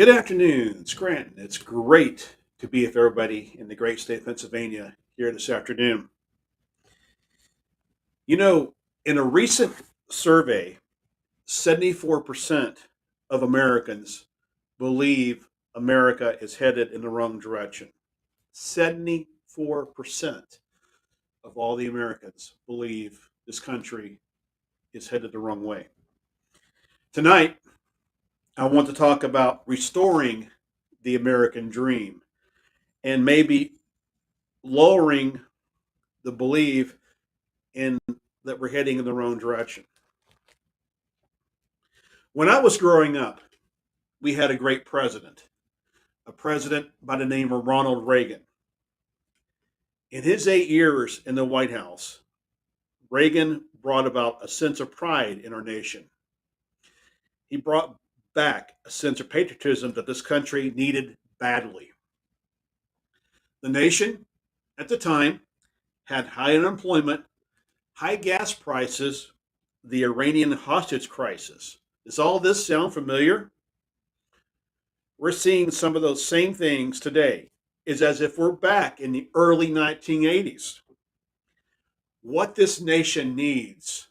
Good afternoon, Scranton. It's great to be with everybody in the great state of Pennsylvania here this afternoon. You know, in a recent survey, 74% of Americans believe America is headed in the wrong direction. 74% of all the Americans believe this country is headed the wrong way. Tonight, I want to talk about restoring the American dream and maybe lowering the belief in that we're heading in the wrong direction. When I was growing up, we had a president by the name of Ronald Reagan. In his 8 years in the White House, Reagan brought about a sense of pride in our nation. He brought back a sense of patriotism that this country needed badly. The nation at the time had high unemployment, high gas prices, the Iranian hostage crisis. Does all this sound familiar? We're seeing some of those same things today. It's as if we're back in the early 1980s. What this nation needs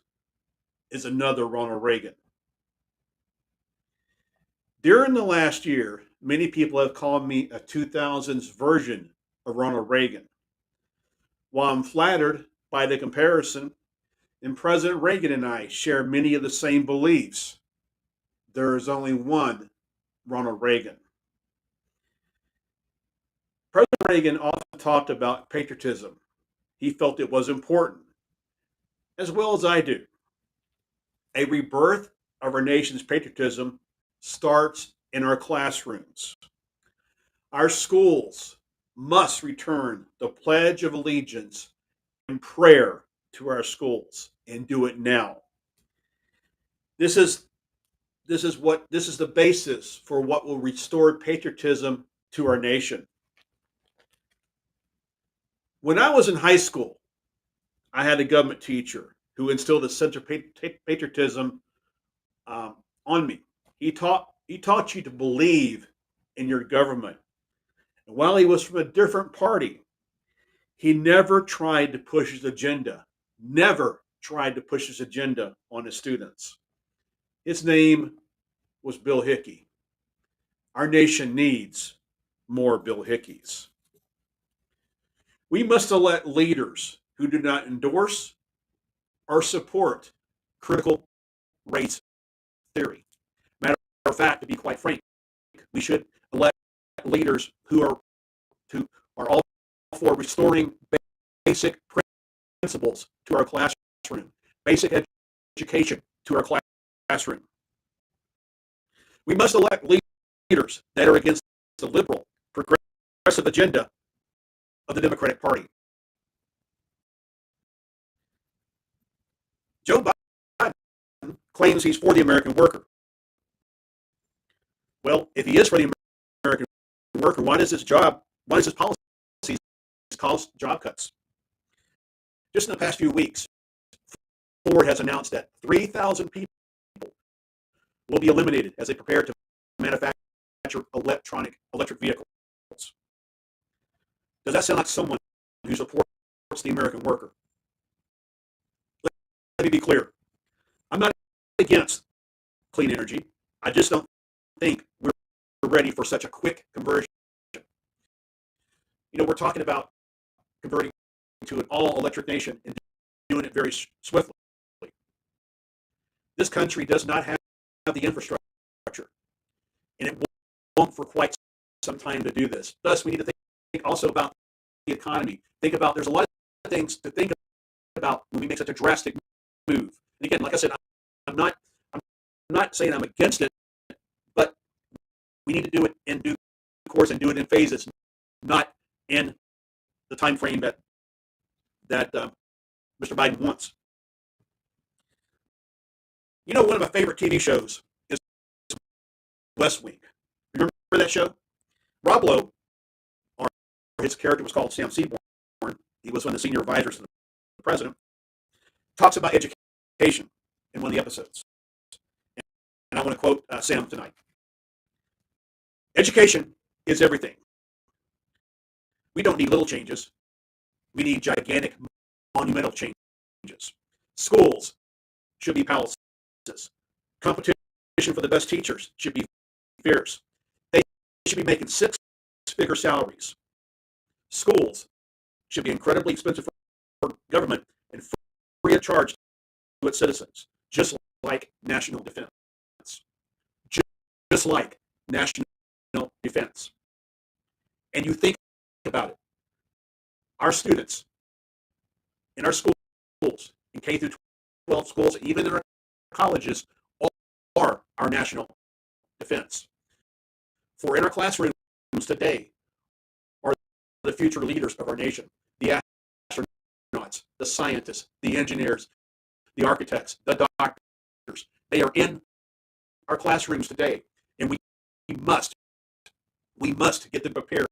is another Ronald Reagan. During the last year, many people have called me a 2000s version of Ronald Reagan. While I'm flattered by the comparison, and President Reagan and I share many of the same beliefs, there is only one Ronald Reagan. President Reagan often talked about patriotism. He felt it was important, as well as I do. A rebirth of our nation's patriotism starts in our classrooms. Our schools must return the Pledge of Allegiance and prayer to our schools and do it now. This is the basis for what will restore patriotism to our nation. When I was in high school, I had a government teacher who instilled a sense of patriotism on me. He taught you to believe in your government. And while he was from a different party, he never tried to push his agenda. Never tried to push his agenda on his students. His name was Bill Hickey. Our nation needs more Bill Hickeys. We must elect leaders who do not endorse or support critical race theory. Matter of fact, to be quite frank, we should elect leaders who are all for restoring basic principles to our classroom, basic education to our classroom. We must elect leaders that are against the liberal, progressive agenda of the Democratic Party. Joe Biden claims he's for the American worker. Well, if he is for the American worker, why does his policies cause job cuts? Just in the past few weeks, Ford has announced that 3,000 people will be eliminated as they prepare to manufacture electric vehicles. Does that sound like someone who supports the American worker? Let me be clear. I'm not against clean energy. I just don't think we're ready for such a quick conversion. We're talking about converting to an all-electric nation and doing it very swiftly. This country does not have the infrastructure, and it won't for quite some time to do this. Thus, we need to think also about the economy. There's a lot of things to think about when we make such a drastic move. And again, like I said, I'm not saying I'm against it, but we need to do it in due course and do it in phases, not in the time frame that Mr. Biden wants. One of my favorite TV shows is West Wing. Remember that show? Rob Lowe, or his character was called Sam Seaborn. He was one of the senior advisors to the president. Talks about education in one of the episodes. And I want to quote Sam tonight. Education is everything. We don't need little changes. We need gigantic, monumental changes. Schools should be palaces. Competition for the best teachers should be fierce. They should be making six-figure salaries. Schools should be incredibly expensive for government and free of charge to its citizens, just like national defense. Just like national defense. And you think about it. Our students in our schools, in K through 12 schools, even in our colleges, are our national defense. For in our classrooms today are the future leaders of our nation, the astronauts, the scientists, the engineers, the architects, the doctors. They are in our classrooms today, and we must get them prepared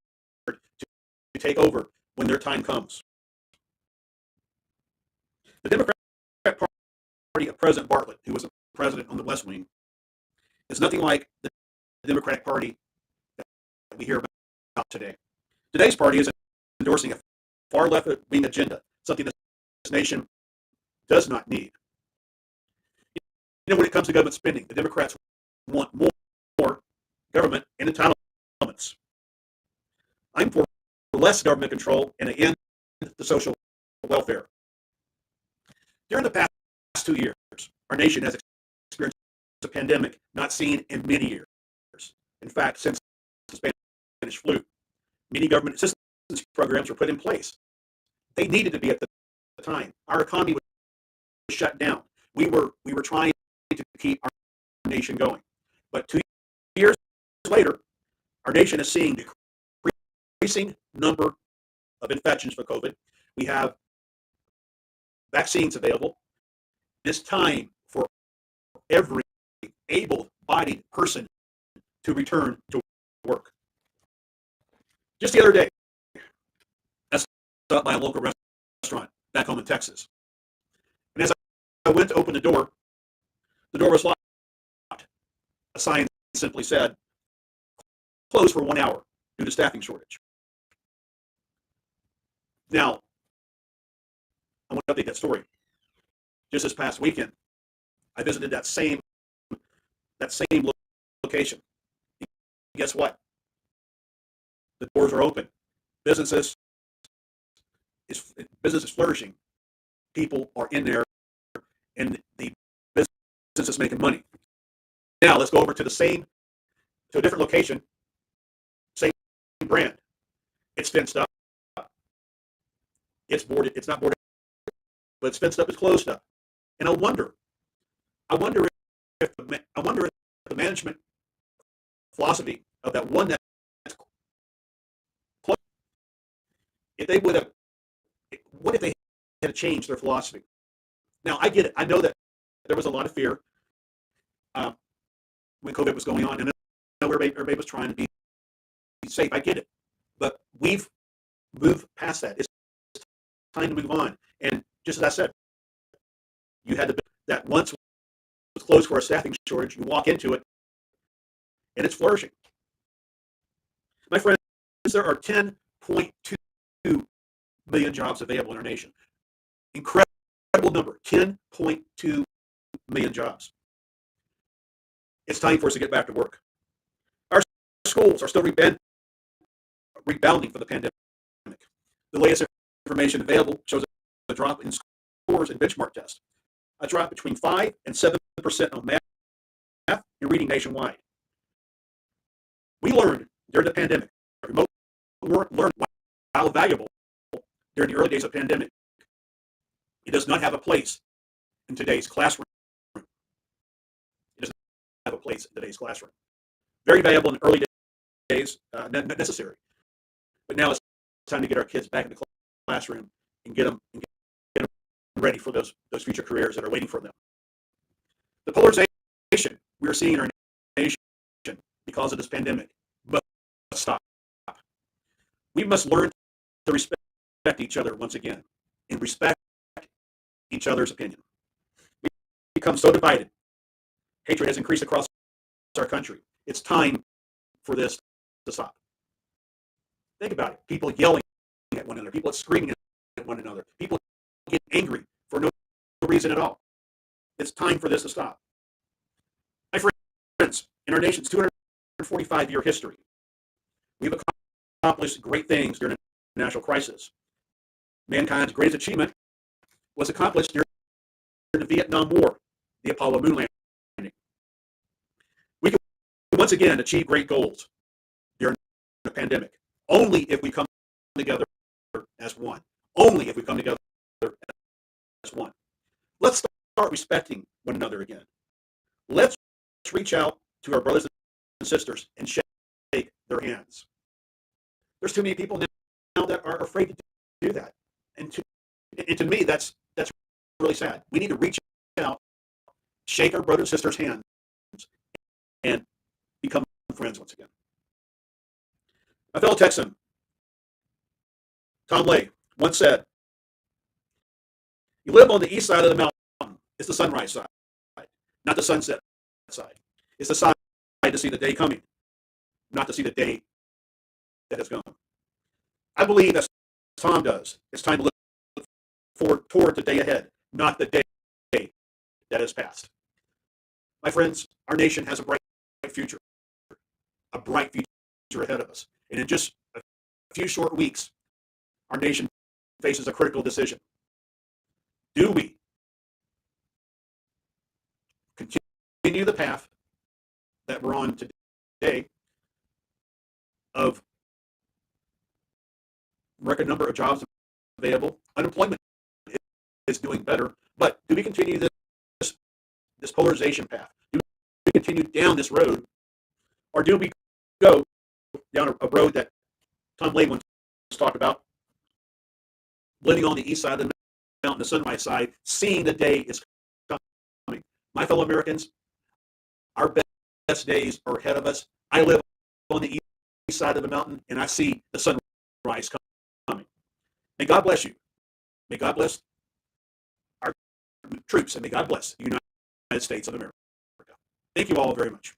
to take over when their time comes. The Democratic Party of President Bartlett, who was the president on the West Wing, is nothing like the Democratic Party that we hear about today. Today's party is endorsing a far left-wing agenda, something this nation does not need. You know, when it comes to government spending, the Democrats want more government and entitlements. I'm for less government control and an end to social welfare. During the past 2 years, our nation has experienced a pandemic not seen in many years. In fact, since the Spanish flu, many government assistance programs were put in place. They needed to be at the time. Our economy was shut down. We were trying to keep our nation going. But 2 years later, our nation is seeing decreasing number of infections for COVID. We have vaccines available. It's time for every able-bodied person to return to work. Just the other day, I stopped by a local restaurant back home in Texas. And as I went to open the door was locked. A sign simply said, closed for 1 hour due to staffing shortage. Now, I want to update that story. Just this past weekend, I visited that same location. And guess what? The doors are open. Business is flourishing. People are in there, and the business is making money. Now let's go over to a different location, same brand. It's fenced up. It's boarded. It's not boarded, but it's fenced up. It's closed up. And I wonder if the management philosophy of that one that's closed, if they would have, what if they had changed their philosophy? Now I get it. I know that there was a lot of fear when COVID was going on, and everybody was trying to be safe. I get it, but we've moved past that. It's time to move on. And just as I said, you had that once was closed for a staffing shortage. You walk into it, and it's flourishing. My friends, there are 10.2 million jobs available in our nation. Incredible number, 10.2 million jobs. It's time for us to get back to work. Our schools are still rebounding from the pandemic. The latest information available shows a drop in scores in benchmark tests, a drop between 5 and 7% on math and reading nationwide. We learned during the pandemic, remote work learned while valuable during the early days of the pandemic. It does not have a place in today's classroom. It does not have a place in today's classroom. Very valuable in the early days, not necessary. But now it's time to get our kids back in the classroom and get them ready for those future careers that are waiting for them. The polarization we are seeing in our nation because of this pandemic must stop. We must learn to respect each other once again and respect each other's opinion. We've become so divided. Hatred has increased across our country. It's time for this to stop. Think about it. People yelling at one another, people screaming at one another, people get angry for no reason at all. It's time for this to stop. My friends, in our nation's 245-year history, we've accomplished great things during a national crisis. Mankind's greatest achievement was accomplished during the Vietnam War, the Apollo moon landing. We can once again achieve great goals during the pandemic only if we come together as one. Only if we come together as one. Let's start respecting one another again. Let's reach out to our brothers and sisters and shake their hands. There's too many people now that are afraid to do that. And to me, that's really sad. We need to reach out, shake our brothers and sisters' hands, and become friends once again. My fellow Texan, Tom Lay, once said, "You live on the east side of the mountain. It's the sunrise side, not the sunset side. It's the side to see the day coming, not to see the day that has gone." I believe, as Tom does, it's time to look forward toward the day ahead, not the day that has passed. My friends, our nation has a bright future ahead of us. And in just a few short weeks, our nation faces a critical decision. Do we continue the path that we're on today of record number of jobs available? Unemployment is doing better, but do we continue this polarization path? Do we continue down this road, or do we go down a road that Tom Lay once talked about, living on the east side of the mountain, the sunrise side, seeing the day is coming? My fellow Americans, our best days are ahead of us. I live on the east side of the mountain, and I see the sunrise coming. May God bless you. May God bless our troops, and may God bless the United States of America. Thank you all very much.